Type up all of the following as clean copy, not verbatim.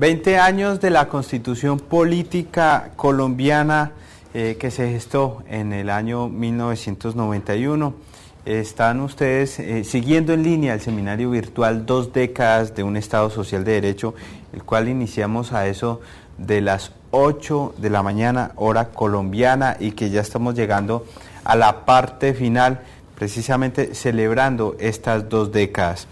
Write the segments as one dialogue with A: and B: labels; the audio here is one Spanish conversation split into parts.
A: 20 años de la Constitución Política Colombiana que se gestó en el año 1991. Están ustedes siguiendo en línea el seminario virtual 2 décadas de un Estado Social de Derecho, el cual iniciamos a eso de las 8 de la mañana, hora colombiana, y que ya estamos llegando a la parte final, precisamente celebrando estas 2 décadas.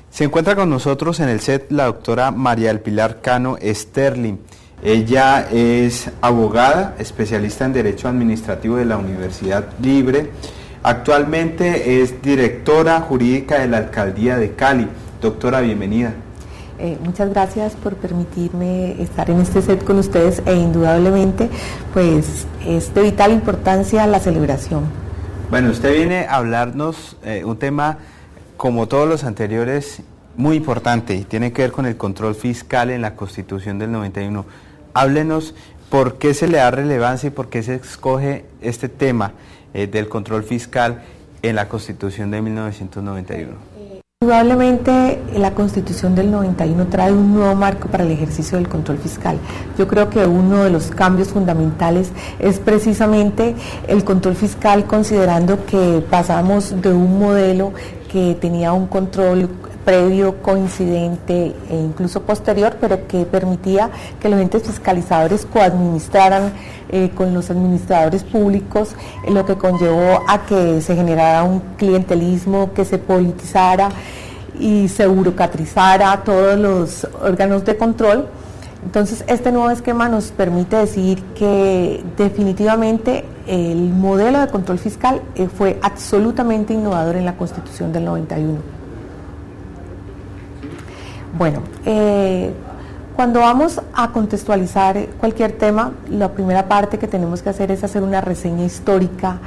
A: Se encuentra con nosotros en el set la doctora María del Pilar Cano Sterling. Ella es abogada, especialista en Derecho Administrativo de la Universidad Libre. Actualmente es directora jurídica de la Alcaldía de Cali. Doctora, bienvenida.
B: Muchas gracias por permitirme estar en este set con ustedes e indudablemente pues es de vital importancia la celebración.
A: Bueno, usted viene a hablarnos un tema, como todos los anteriores, muy importante, y tiene que ver con el control fiscal en la Constitución del 91. Háblenos por qué se le da relevancia y por qué se escoge este tema del control fiscal en la Constitución de 1991.
B: Indudablemente la Constitución del 91 trae un nuevo marco para el ejercicio del control fiscal. Yo creo que uno de los cambios fundamentales es precisamente el control fiscal, considerando que pasamos de un modelo que tenía un control previo, coincidente e incluso posterior, pero que permitía que los entes fiscalizadores coadministraran con los administradores públicos, lo que conllevó a que se generara un clientelismo, que se politizara y se burocratizara todos los órganos de control. Entonces, este nuevo esquema nos permite decir que definitivamente el modelo de control fiscal fue absolutamente innovador en la Constitución del 91. Bueno, cuando vamos a contextualizar cualquier tema, la primera parte que tenemos que hacer es hacer una reseña histórica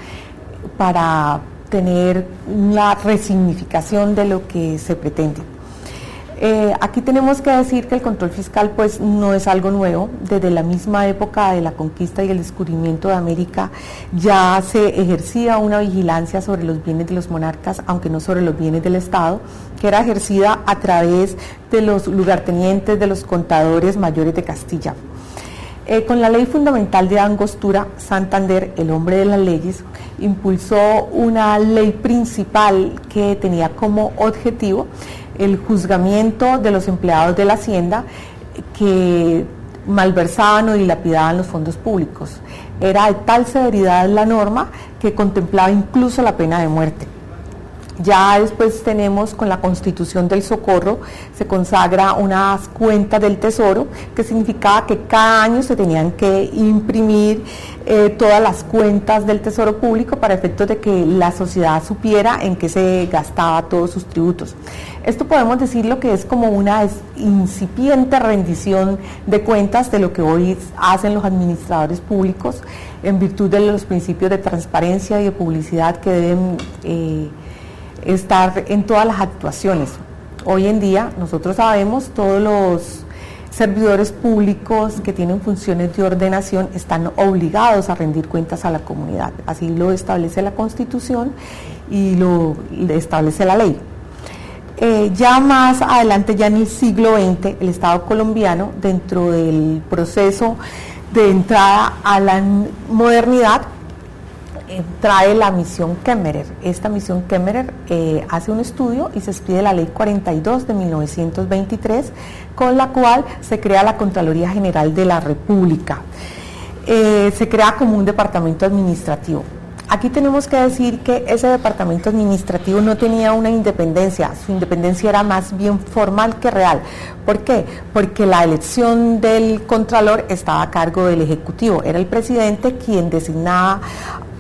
B: para tener una resignificación de lo que se pretende. Aquí tenemos que decir que el control fiscal pues no es algo nuevo. Desde la misma época de la conquista y el descubrimiento de América ya se ejercía una vigilancia sobre los bienes de los monarcas, aunque no sobre los bienes del Estado, que era ejercida a través de los lugartenientes, de los contadores mayores de Castilla. Con la ley fundamental de Angostura, Santander, el hombre de las leyes, impulsó una ley principal que tenía como objetivo el juzgamiento de los empleados de la Hacienda que malversaban o dilapidaban los fondos públicos. Era de tal severidad la norma que contemplaba incluso la pena de muerte. Ya después tenemos con la Constitución del Socorro, se consagra unas cuentas del Tesoro, que significaba que cada año se tenían que imprimir todas las cuentas del Tesoro Público para efectos de que la sociedad supiera en qué se gastaba todos sus tributos. Esto podemos decirlo que es como una incipiente rendición de cuentas de lo que hoy hacen los administradores públicos en virtud de los principios de transparencia y de publicidad que deben estar en todas las actuaciones. Hoy en día nosotros sabemos, todos los servidores públicos que tienen funciones de ordenación están obligados a rendir cuentas a la comunidad, así lo establece la Constitución y lo establece la ley. Ya más adelante, ya en el siglo XX, el Estado colombiano, dentro del proceso de entrada a la modernidad, trae la misión Kemmerer. Esta misión Kemmerer hace un estudio y se expide la ley 42 de 1923, con la cual se crea la Contraloría General de la República. Se crea como un departamento administrativo. Aquí tenemos que decir que ese departamento administrativo no tenía una independencia, su independencia era más bien formal que real. ¿Por qué? Porque la elección del Contralor estaba a cargo del Ejecutivo, era el presidente quien designaba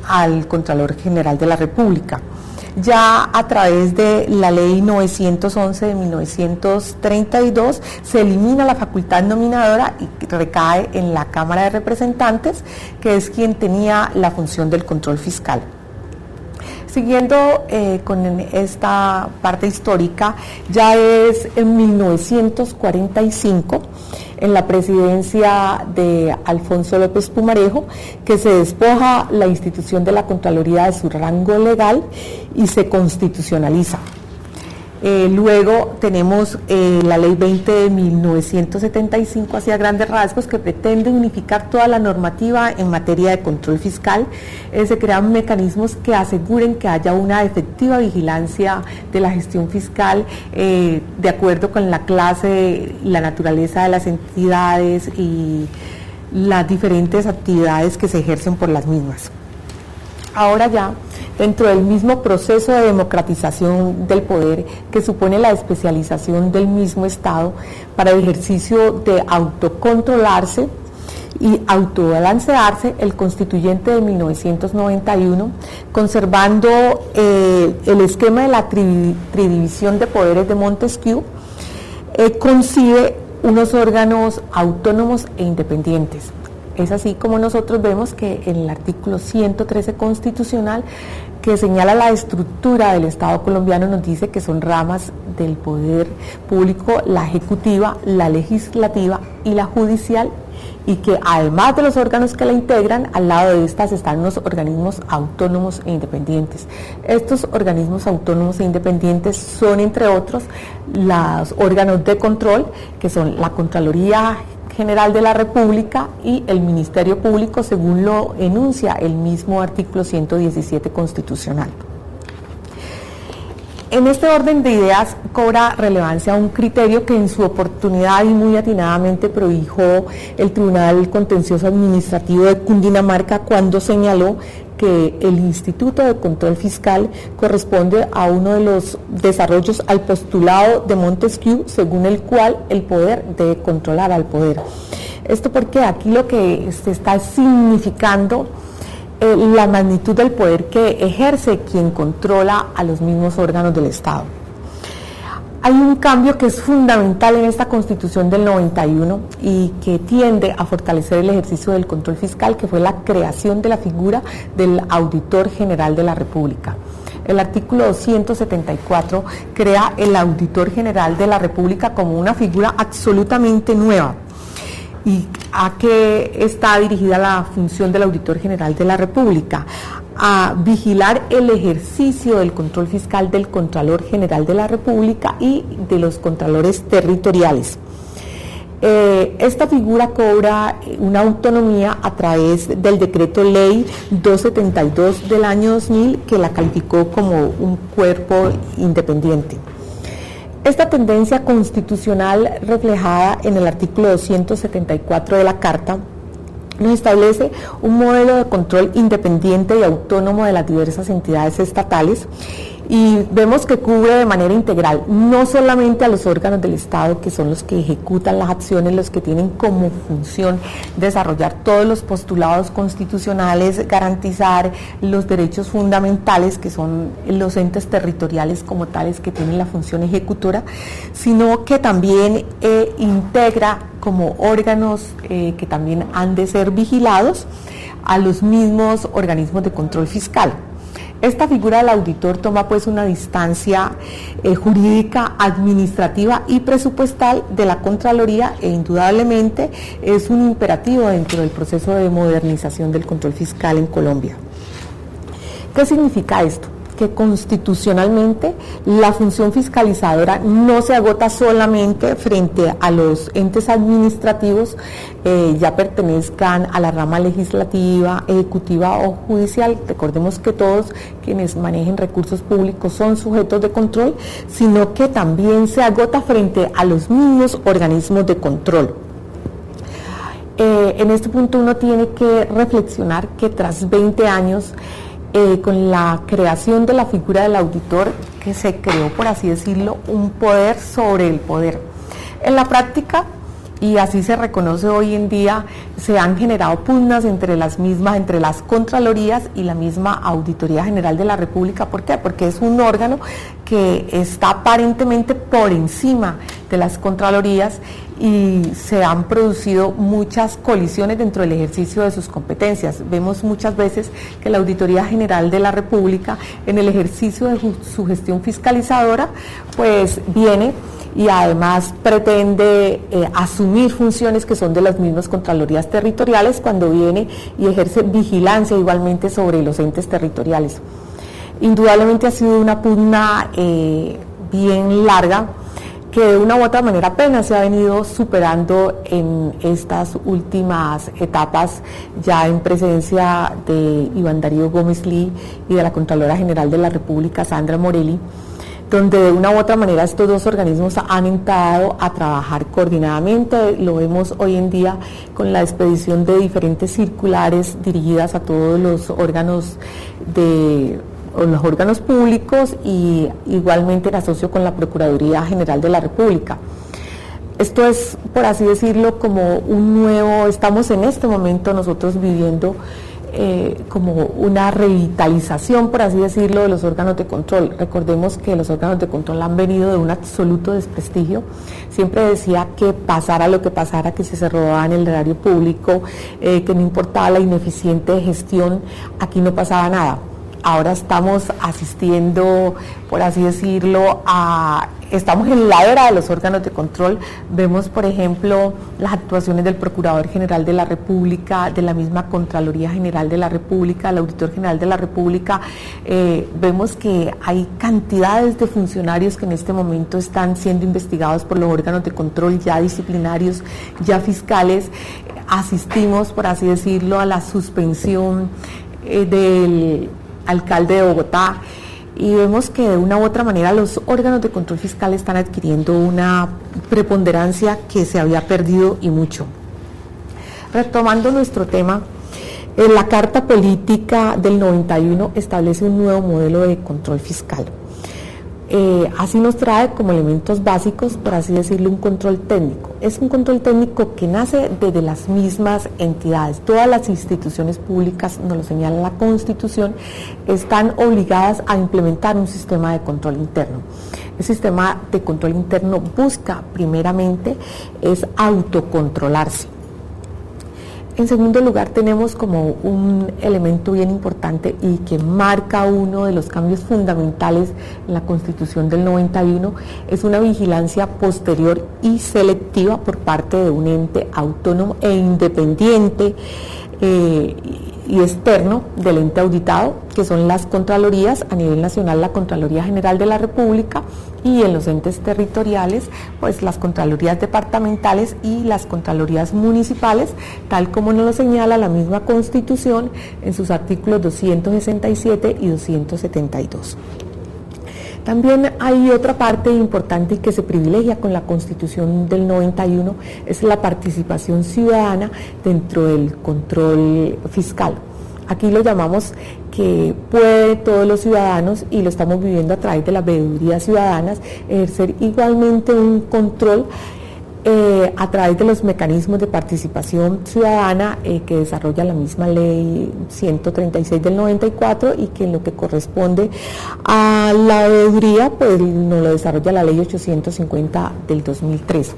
B: al Contralor General de la República. Ya a través de la ley 911 de 1932 se elimina la facultad nominadora y recae en la Cámara de Representantes, que es quien tenía la función del control fiscal. Siguiendo con esta parte histórica, ya es en 1945, en la presidencia de Alfonso López Pumarejo, que se despoja la institución de la Contraloría de su rango legal y se constitucionaliza. Luego tenemos la ley 20 de 1975, hacia grandes rasgos, que pretende unificar toda la normativa en materia de control fiscal. Se crean mecanismos que aseguren que haya una efectiva vigilancia de la gestión fiscal de acuerdo con la clase y la naturaleza de las entidades y las diferentes actividades que se ejercen por las mismas. Ahora ya, dentro del mismo proceso de democratización del poder que supone la especialización del mismo Estado para el ejercicio de autocontrolarse y autobalancearse, el constituyente de 1991, conservando el esquema de la tridivisión de poderes de Montesquieu, concibe unos órganos autónomos e independientes. Es así como nosotros vemos que en el artículo 113 constitucional, que señala la estructura del Estado colombiano, nos dice que son ramas del poder público, la ejecutiva, la legislativa y la judicial, y que además de los órganos que la integran, al lado de estas están los organismos autónomos e independientes. Estos organismos autónomos e independientes son, entre otros, los órganos de control, que son la Contraloría General de la República y el Ministerio Público, según lo enuncia el mismo artículo 117 constitucional. En este orden de ideas cobra relevancia un criterio que en su oportunidad y muy atinadamente prohijó el Tribunal Contencioso Administrativo de Cundinamarca cuando señaló que el Instituto de Control Fiscal corresponde a uno de los desarrollos al postulado de Montesquieu, según el cual el poder debe controlar al poder. Esto porque aquí lo que se está significando la magnitud del poder que ejerce quien controla a los mismos órganos del Estado. Hay un cambio que es fundamental en esta Constitución del 91 y que tiende a fortalecer el ejercicio del control fiscal, que fue la creación de la figura del Auditor General de la República. El artículo 274 crea el Auditor General de la República como una figura absolutamente nueva. ¿Y a qué está dirigida la función del Auditor General de la República? A vigilar el ejercicio del control fiscal del Contralor General de la República y de los contralores territoriales. Esta figura cobra una autonomía a través del decreto ley 272 del año 2000, que la calificó como un cuerpo independiente. Esta tendencia constitucional, reflejada en el artículo 274 de la Carta, nos establece un modelo de control independiente y autónomo de las diversas entidades estatales, y vemos que cubre de manera integral no solamente a los órganos del Estado, que son los que ejecutan las acciones, los que tienen como función desarrollar todos los postulados constitucionales, garantizar los derechos fundamentales, que son los entes territoriales como tales que tienen la función ejecutora, sino que también integra como órganos que también han de ser vigilados a los mismos organismos de control fiscal. Esta figura del auditor toma pues una distancia jurídica, administrativa y presupuestal de la Contraloría, e indudablemente es un imperativo dentro del proceso de modernización del control fiscal en Colombia. ¿Qué significa esto? Que constitucionalmente la función fiscalizadora no se agota solamente frente a los entes administrativos, ya pertenezcan a la rama legislativa, ejecutiva o judicial. Recordemos que todos quienes manejen recursos públicos son sujetos de control, sino que también se agota frente a los mismos organismos de control. En este punto uno tiene que reflexionar que tras 20 años, con la creación de la figura del auditor, que se creó, por así decirlo, un poder sobre el poder. En la práctica, y así se reconoce hoy en día, se han generado pugnas entre las Contralorías y la misma Auditoría General de la República. ¿Por qué? Porque es un órgano que está aparentemente por encima de las Contralorías, y se han producido muchas colisiones dentro del ejercicio de sus competencias. Vemos muchas veces que la Auditoría General de la República, en el ejercicio de su gestión fiscalizadora, pues viene y además pretende asumir funciones que son de las mismas Contralorías territoriales, cuando viene y ejerce vigilancia igualmente sobre los entes territoriales. Indudablemente ha sido una pugna bien larga, que de una u otra manera apenas se ha venido superando en estas últimas etapas, ya en presencia de Iván Darío Gómez Lee y de la Contralora General de la República, Sandra Morelli, donde de una u otra manera estos dos organismos han entrado a trabajar coordinadamente. Lo vemos hoy en día con la expedición de diferentes circulares dirigidas a todos los órganos públicos, y igualmente en asocio con la Procuraduría General de la República. Esto es, por así decirlo, como estamos en este momento nosotros viviendo como una revitalización, por así decirlo, de los órganos de control. Recordemos que los órganos de control han venido de un absoluto desprestigio. Siempre decía que pasara lo que pasara, que si se robaban el erario público, que no importaba la ineficiente gestión, aquí no pasaba nada. Ahora estamos asistiendo, por así decirlo, estamos en la era de los órganos de control. Vemos, por ejemplo, las actuaciones del Procurador General de la República, de la misma Contraloría General de la República, del Auditor General de la República. Vemos que hay cantidades de funcionarios que en este momento están siendo investigados por los órganos de control, ya disciplinarios, ya fiscales. Asistimos, por así decirlo, a la suspensión del alcalde de Bogotá, y vemos que de una u otra manera los órganos de control fiscal están adquiriendo una preponderancia que se había perdido, y mucho. Retomando nuestro tema, la Carta Política del 91 establece un nuevo modelo de control fiscal. Así nos trae como elementos básicos, por así decirlo, un control técnico. Es un control técnico que nace desde las mismas entidades. Todas las instituciones públicas, nos lo señala la Constitución, están obligadas a implementar un sistema de control interno. El sistema de control interno busca primeramente es autocontrolarse. En segundo lugar, tenemos como un elemento bien importante y que marca uno de los cambios fundamentales en la Constitución del 91, es una vigilancia posterior y selectiva por parte de un ente autónomo e independiente y externo del ente auditado, que son las Contralorías, a nivel nacional la Contraloría General de la República, y en los entes territoriales, pues las Contralorías departamentales y las Contralorías municipales, tal como nos lo señala la misma Constitución en sus artículos 267 y 272. También hay otra parte importante y que se privilegia con la Constitución del 91, es la participación ciudadana dentro del control fiscal. Aquí lo llamamos que puede todos los ciudadanos, y lo estamos viviendo a través de las veedurías ciudadanas, ejercer igualmente un control a través de los mecanismos de participación ciudadana que desarrolla la misma ley 136 del 94, y que en lo que corresponde a la veeduría pues nos lo desarrolla la ley 850 del 2003.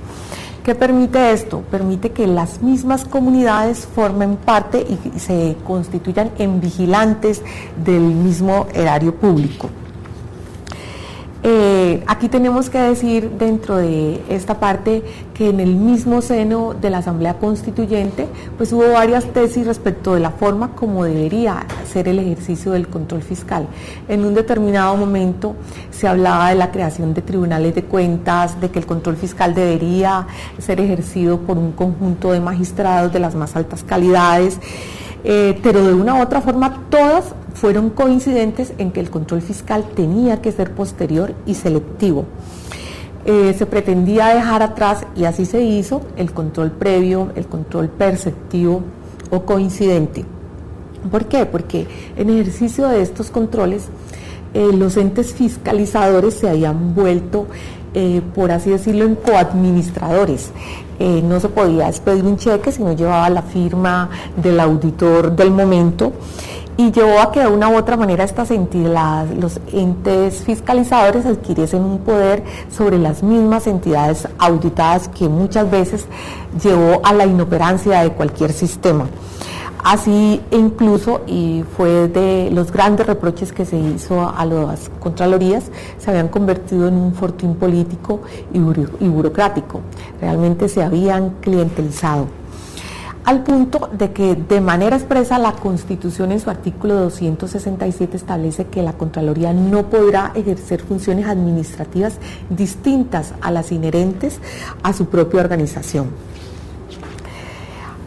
B: ¿Qué permite esto? Permite que las mismas comunidades formen parte y se constituyan en vigilantes del mismo erario público. Aquí tenemos que decir dentro de esta parte que en el mismo seno de la Asamblea Constituyente pues hubo varias tesis respecto de la forma como debería ser el ejercicio del control fiscal. En un determinado momento se hablaba de la creación de tribunales de cuentas, de que el control fiscal debería ser ejercido por un conjunto de magistrados de las más altas calidades, pero de una u otra forma todas fueron coincidentes en que el control fiscal tenía que ser posterior y selectivo. Se pretendía dejar atrás, y así se hizo, el control previo, el control perceptivo o coincidente. ¿Por qué? Porque en ejercicio de estos controles los entes fiscalizadores se habían vuelto, por así decirlo, en coadministradores. No se podía expedir un cheque si no llevaba la firma del auditor del momento, y llevó a que de una u otra manera estas entidades, los entes fiscalizadores, adquiriesen un poder sobre las mismas entidades auditadas, que muchas veces llevó a la inoperancia de cualquier sistema. Así incluso, y fue de los grandes reproches que se hizo a las Contralorías, se habían convertido en un fortín político y burocrático. Realmente se habían clientelizado. al punto de que de manera expresa la Constitución en su artículo 267 establece que la Contraloría no podrá ejercer funciones administrativas distintas a las inherentes a su propia organización.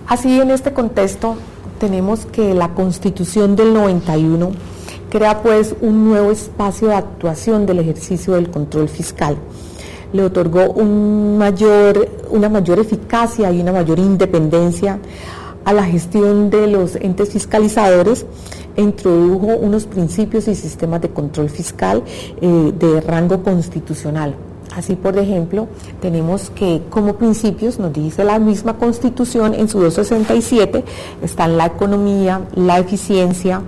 B: Así, en este contexto, tenemos que la Constitución del 91 crea pues un nuevo espacio de actuación del ejercicio del control fiscal. Le otorgó una mayor eficacia y una mayor independencia a la gestión de los entes fiscalizadores e introdujo unos principios y sistemas de control fiscal de rango constitucional. Así, por ejemplo, tenemos que como principios, nos dice la misma Constitución en su 267, están la economía, la eficiencia,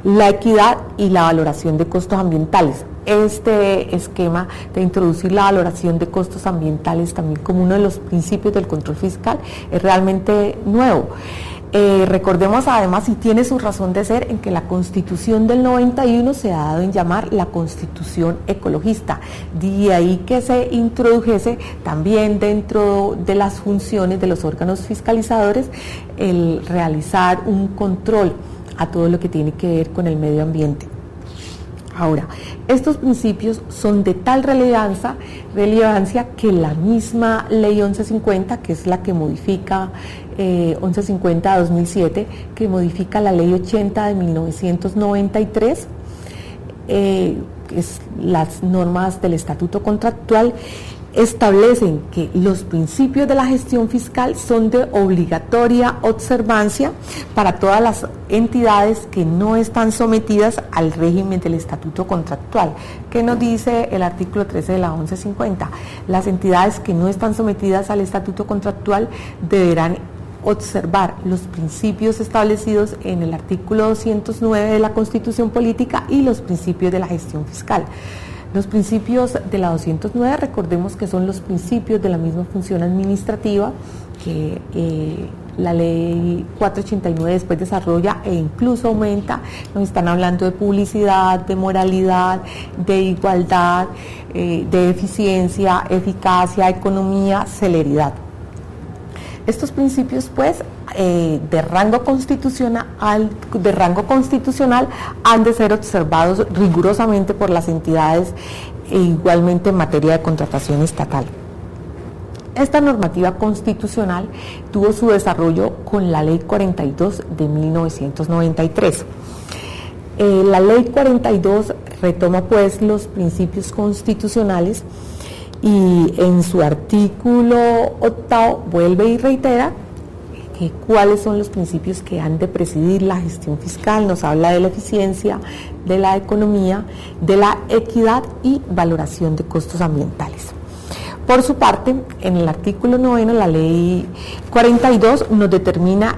B: la equidad y la valoración de costos ambientales. Este esquema de introducir la valoración de costos ambientales también como uno de los principios del control fiscal es realmente nuevo. Recordemos además, y tiene su razón de ser, en que la Constitución del 91 se ha dado en llamar la Constitución ecologista, de ahí que se introdujese también dentro de las funciones de los órganos fiscalizadores el realizar un control a todo lo que tiene que ver con el medio ambiente. Ahora, estos principios son de tal relevancia que la misma Ley 1150, que es la que modifica 1150-2007, que modifica la Ley 80 de 1993, es las normas del Estatuto Contractual, establecen que los principios de la gestión fiscal son de obligatoria observancia para todas las entidades que no están sometidas al régimen del Estatuto Contractual. ¿Qué nos dice el artículo 13 de la 1150? Las entidades que no están sometidas al Estatuto Contractual deberán observar los principios establecidos en el artículo 209 de la Constitución Política y los principios de la gestión fiscal. Los principios de la 209, recordemos que son los principios de la misma función administrativa que la ley 489 después desarrolla e incluso aumenta. Nos están hablando de publicidad, de moralidad, de igualdad, de eficiencia, eficacia, economía, celeridad. Estos principios, pues, de rango constitucional han de ser observados rigurosamente por las entidades e igualmente en materia de contratación estatal. Esta normativa constitucional tuvo su desarrollo con la Ley 42 de 1993. La Ley 42 retoma pues los principios constitucionales y en su artículo 8 vuelve y reitera cuáles son los principios que han de presidir la gestión fiscal. Nos habla de la eficiencia, de la economía, de la equidad y valoración de costos ambientales. Por su parte, en el artículo 9, la ley 42 nos determina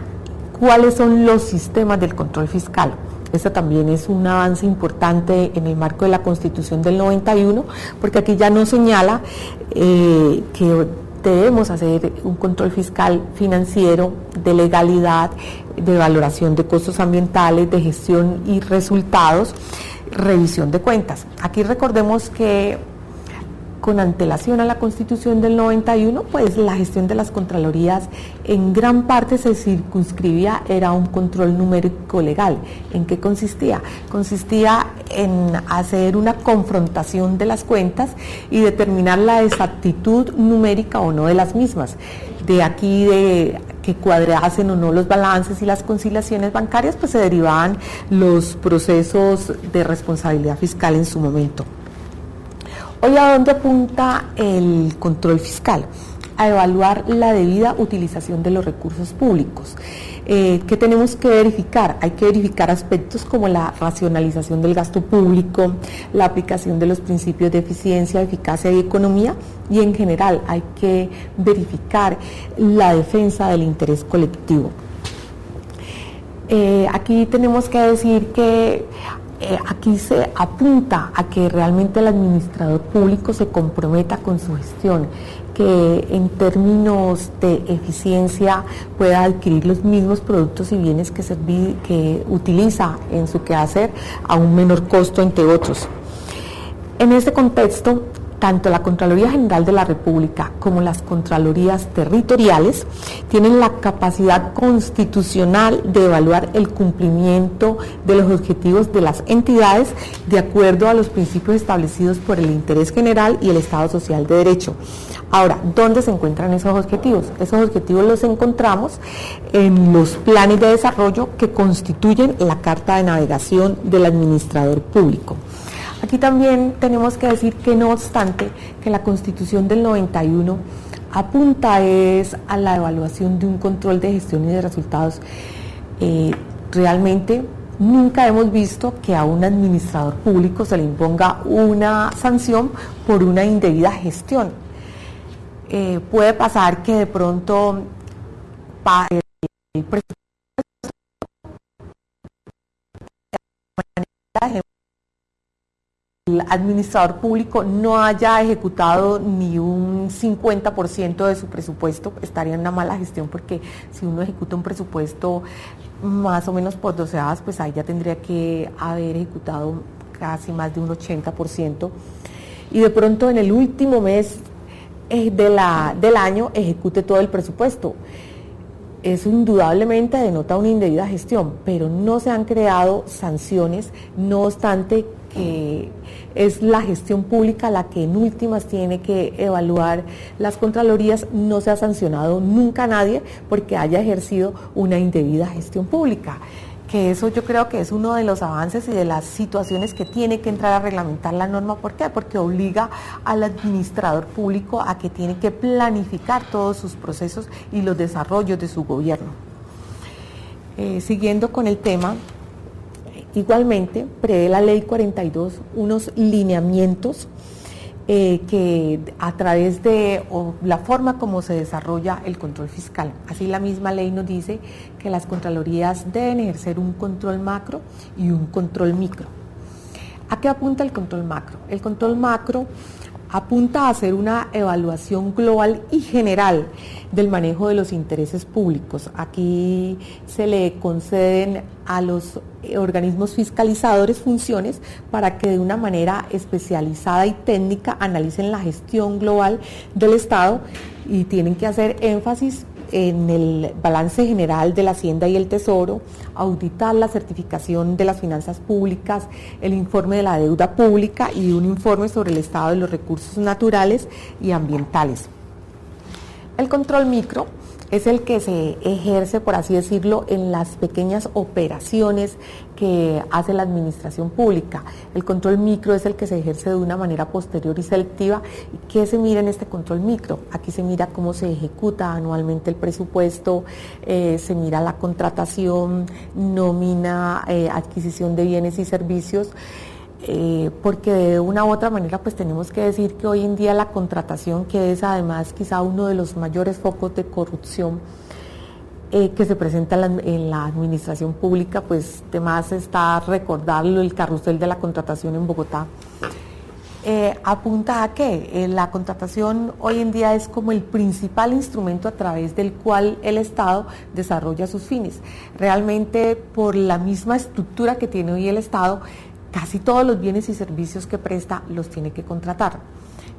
B: cuáles son los sistemas del control fiscal. Este también es un avance importante en el marco de la Constitución del 91, porque aquí ya nos señala que debemos hacer un control fiscal financiero, de legalidad, de valoración de costos ambientales, de gestión y resultados, revisión de cuentas. Aquí recordemos que con antelación a la Constitución del 91, pues la gestión de las Contralorías en gran parte se circunscribía, era un control numérico legal. ¿En qué consistía? Consistía en hacer una confrontación de las cuentas y determinar la exactitud numérica o no de las mismas. De aquí de que cuadrasen o no los balances y las conciliaciones bancarias, pues se derivaban los procesos de responsabilidad fiscal en su momento. Hoy, ¿a dónde apunta el control fiscal? A evaluar la debida utilización de los recursos públicos. ¿Qué tenemos que verificar? Hay que verificar aspectos como la racionalización del gasto público, la aplicación de los principios de eficiencia, eficacia y economía, y en general hay que verificar la defensa del interés colectivo. Aquí tenemos que decir que aquí se apunta a que realmente el administrador público se comprometa con su gestión, que en términos de eficiencia pueda adquirir los mismos productos y bienes que utiliza en su quehacer a un menor costo, entre otros. En este contexto, tanto la Contraloría General de la República como las Contralorías territoriales tienen la capacidad constitucional de evaluar el cumplimiento de los objetivos de las entidades de acuerdo a los principios establecidos por el interés general y el Estado Social de Derecho. Ahora, ¿dónde se encuentran esos objetivos? Esos objetivos los encontramos en los planes de desarrollo que constituyen la carta de navegación del administrador público. Aquí también tenemos que decir que no obstante que la Constitución del 91 apunta es a la evaluación de un control de gestión y de resultados, realmente nunca hemos visto que a un administrador público se le imponga una sanción por una indebida gestión. Puede pasar que de pronto el presupuesto el administrador público no haya ejecutado ni un 50% de su presupuesto, estaría en una mala gestión, porque si uno ejecuta un presupuesto más o menos por doceavas, pues ahí ya tendría que haber ejecutado casi más de un 80%, y de pronto en el último mes del año ejecute todo el presupuesto. Eso indudablemente denota una indebida gestión, pero no se han creado sanciones, no obstante que es la gestión pública la que en últimas tiene que evaluar las contralorías. No se ha sancionado nunca a nadie porque haya ejercido una indebida gestión pública, que eso yo creo que es uno de los avances y de las situaciones que tiene que entrar a reglamentar la norma. ¿Por qué? Porque obliga al administrador público a que tiene que planificar todos sus procesos y los desarrollos de su gobierno. Siguiendo con el tema, igualmente prevé la Ley 42 unos lineamientos que a través de la forma como se desarrolla el control fiscal. Así la misma ley nos dice que las contralorías deben ejercer un control macro y un control micro. ¿A qué apunta el control macro? El control macro apunta a hacer una evaluación global y general del manejo de los intereses públicos. Aquí se le conceden a los organismos fiscalizadores funciones para que de una manera especializada y técnica analicen la gestión global del Estado, y tienen que hacer énfasis en el balance general de la Hacienda y el Tesoro, auditar la certificación de las finanzas públicas, el informe de la deuda pública y un informe sobre el estado de los recursos naturales y ambientales. El control micro es el que se ejerce, por así decirlo, en las pequeñas operaciones que hace la administración pública. El control micro es el que se ejerce de una manera posterior y selectiva. ¿Qué se mira en este control micro? Aquí se mira cómo se ejecuta anualmente el presupuesto, se mira la contratación, nómina, adquisición de bienes y servicios. Porque de una u otra manera pues tenemos que decir que hoy en día la contratación, que es además quizá uno de los mayores focos de corrupción que se presenta en la administración pública, pues además está recordarlo, el carrusel de la contratación en Bogotá. Apunta a que la contratación hoy en día es como el principal instrumento a través del cual el Estado desarrolla sus fines. Realmente, por la misma estructura que tiene hoy el Estado, casi todos los bienes y servicios que presta los tiene que contratar.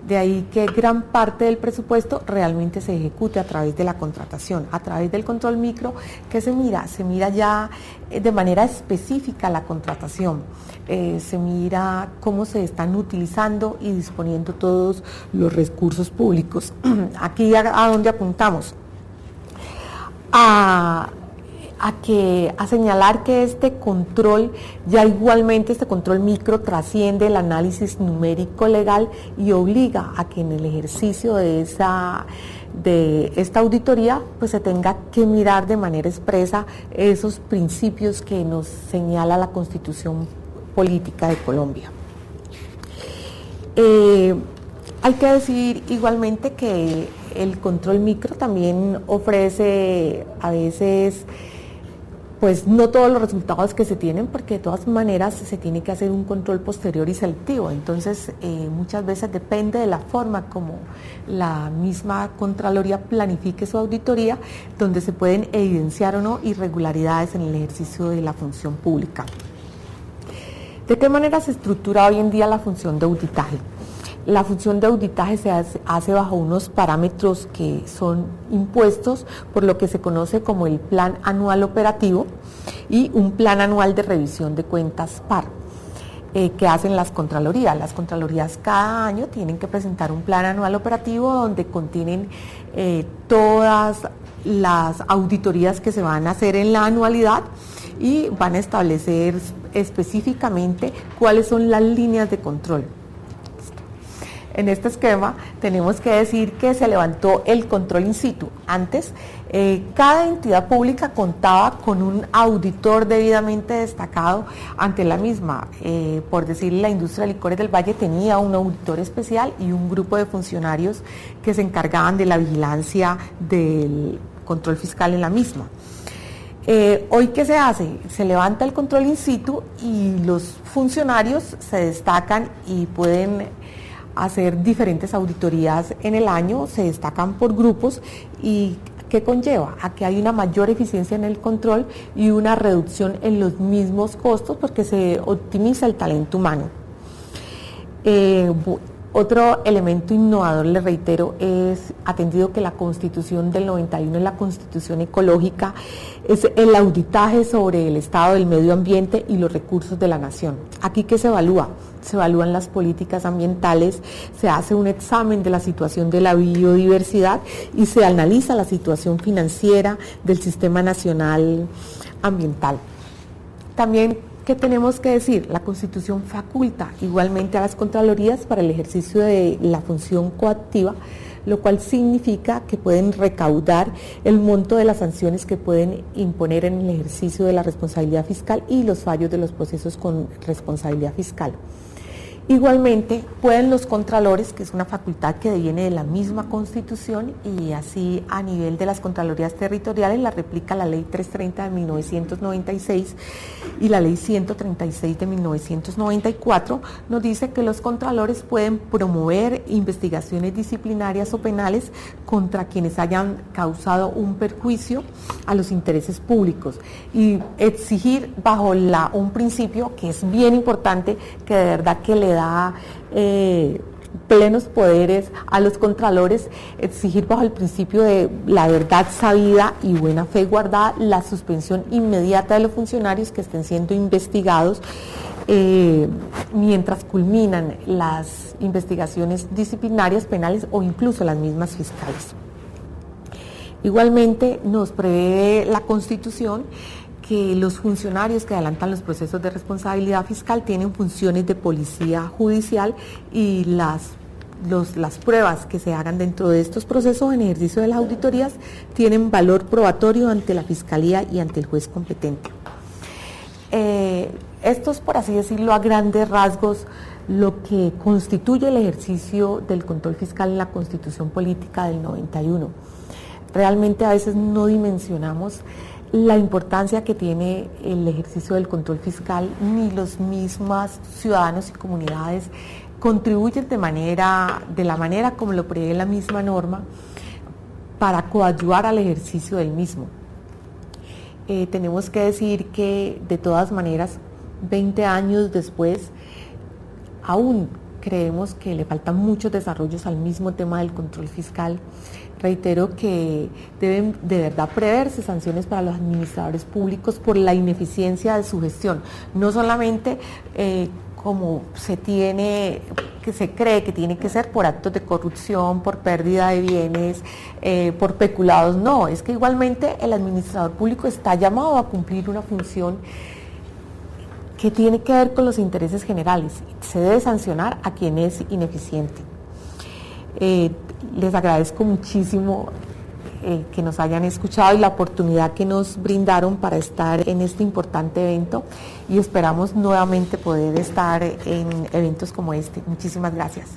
B: De ahí que gran parte del presupuesto realmente se ejecute a través de la contratación. A través del control micro, ¿qué se mira? Se mira ya de manera específica la contratación. Se mira cómo se están utilizando y disponiendo todos los recursos públicos. Aquí a dónde apuntamos. A señalar que este control, ya igualmente este control micro trasciende el análisis numérico legal y obliga a que en el ejercicio de esta auditoría pues se tenga que mirar de manera expresa esos principios que nos señala la Constitución Política de Colombia. Hay que decir igualmente que el control micro también ofrece a veces pues no todos los resultados que se tienen, porque de todas maneras se tiene que hacer un control posterior y selectivo. Entonces muchas veces depende de la forma como la misma Contraloría planifique su auditoría, donde se pueden evidenciar o no irregularidades en el ejercicio de la función pública. ¿De qué manera se estructura hoy en día la función de auditaje? La función de auditaje se hace bajo unos parámetros que son impuestos por lo que se conoce como el Plan Anual Operativo y un Plan Anual de Revisión de Cuentas PAR, que hacen las Contralorías. Las Contralorías cada año tienen que presentar un Plan Anual Operativo donde contienen todas las auditorías que se van a hacer en la anualidad y van a establecer específicamente cuáles son las líneas de control. En este esquema tenemos que decir que se levantó el control in situ. Antes, cada entidad pública contaba con un auditor debidamente destacado ante la misma. Por decir, la industria de licores del Valle tenía un auditor especial y un grupo de funcionarios que se encargaban de la vigilancia del control fiscal en la misma. Hoy, ¿qué se hace? Se levanta el control in situ y los funcionarios se destacan y pueden hacer diferentes auditorías en el año, se destacan por grupos y ¿qué conlleva? A que hay una mayor eficiencia en el control y una reducción en los mismos costos porque se optimiza el talento humano. Otro elemento innovador, le reitero, es atendido que la Constitución del 91 es la Constitución ecológica, es el auditaje sobre el estado del medio ambiente y los recursos de la nación. ¿Aquí qué se evalúa? Se evalúan las políticas ambientales, se hace un examen de la situación de la biodiversidad y se analiza la situación financiera del Sistema Nacional Ambiental. También, ¿qué tenemos que decir? La Constitución faculta igualmente a las Contralorías para el ejercicio de la función coactiva, lo cual significa que pueden recaudar el monto de las sanciones que pueden imponer en el ejercicio de la responsabilidad fiscal y los fallos de los procesos con responsabilidad fiscal. Igualmente, pueden los contralores, que es una facultad que viene de la misma Constitución, y así a nivel de las Contralorías territoriales la replica la Ley 330 de 1996 y la Ley 136 de 1994, nos dice que los contralores pueden promover investigaciones disciplinarias o penales contra quienes hayan causado un perjuicio a los intereses públicos y exigir bajo un principio que es bien importante, que de verdad que le da plenos poderes a los contralores, exigir bajo el principio de la verdad sabida y buena fe guardada la suspensión inmediata de los funcionarios que estén siendo investigados mientras culminan las investigaciones disciplinarias, penales o incluso las mismas fiscales. Igualmente nos prevé la Constitución que los funcionarios que adelantan los procesos de responsabilidad fiscal tienen funciones de policía judicial y las pruebas que se hagan dentro de estos procesos en ejercicio de las auditorías tienen valor probatorio ante la Fiscalía y ante el juez competente. Esto es, por así decirlo, a grandes rasgos lo que constituye el ejercicio del control fiscal en la Constitución Política del 91. Realmente a veces no dimensionamos la importancia que tiene el ejercicio del control fiscal, ni los mismos ciudadanos y comunidades contribuyen de la manera como lo prevé la misma norma para coadyuvar al ejercicio del mismo. Tenemos que decir que de todas maneras, 20 años después, aún creemos que le faltan muchos desarrollos al mismo tema del control fiscal. Reitero que deben de verdad preverse sanciones para los administradores públicos por la ineficiencia de su gestión, no solamente como se cree que tiene que ser por actos de corrupción, por pérdida de bienes, por peculados, no, es que igualmente el administrador público está llamado a cumplir una función que tiene que ver con los intereses generales, se debe sancionar a quien es ineficiente. Les agradezco muchísimo que nos hayan escuchado y la oportunidad que nos brindaron para estar en este importante evento y esperamos nuevamente poder estar en eventos como este. Muchísimas gracias.